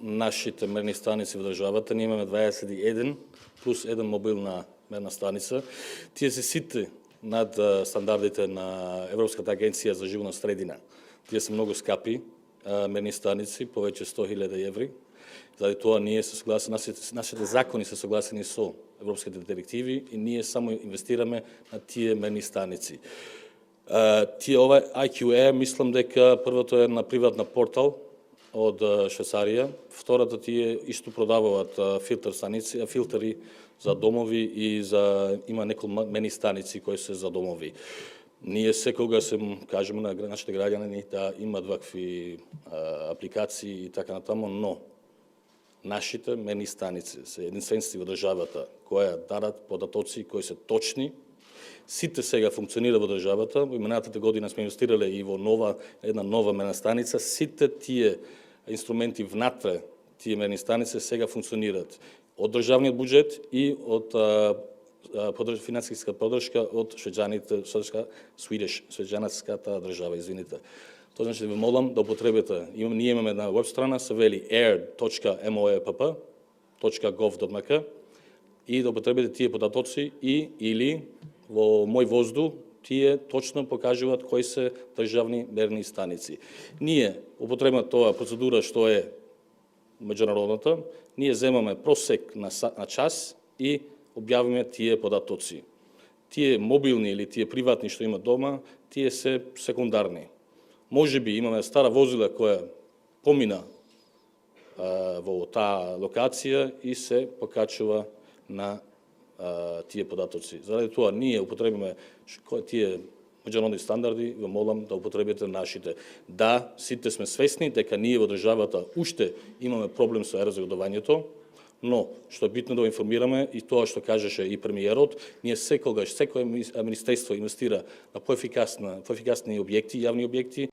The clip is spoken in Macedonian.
Нашите мерни станици во државата, ние имаме 21 плюс 1 мобилна мерна станица. Тие се сите над стандардите на Европската агенција за животна средина. Тие се многу скапи мерни станици, повеќе 100.000 еври. Заради тоа ние се согласени, нашите закони се согласени со европските директиви и ние само инвестираме на тие мерни станици. Ова IQ Air, мислам дека првото е на приватна портал од Швейцарија, втората тие исто продаваат филтери за домови и има неколку мерни станици кои се за домови. Ние секогаш кажеме на нашите граѓани да имат вакви апликации и така натаму, но нашите мерни станици се единствените во државата кои дадат податоци кои се точни. Сите сега функционира во државата. Во минатата година сме инвестирале и во една нова мерна станица. Сите тие инструменти внатре тие мерни станици сега функционираат од државниот буџет и од финансиска поддршка од швеđанската држава, извините. Тоа значи да ви молам да употребите. Ние имаме една веб страна, се вели air.moepp.gov.mk и да употребите тие податоци или во Мој воздух тие точно покажуваат кои се државни мерни станици. Ние употребаме тоа процедура што е меѓународната, ние земаме просек на час и објавиме тие податоци. Тие мобилни или тие приватни што имат дома, тие се секундарни. Можеби имаме стара возила која помина во таа локација и се покачува на тие податоци. Заради тоа ние употребиме тие меѓународни стандарди, ве молам да употребите нашите. Да, сите сме свесни дека ние во државата уште имаме проблем со ерозиодувањето, но што е битно да информираме и тоа што кажеше и премиерот, ние секогаш, секој министерство инвестира на поефикасни објекти, јавни објекти.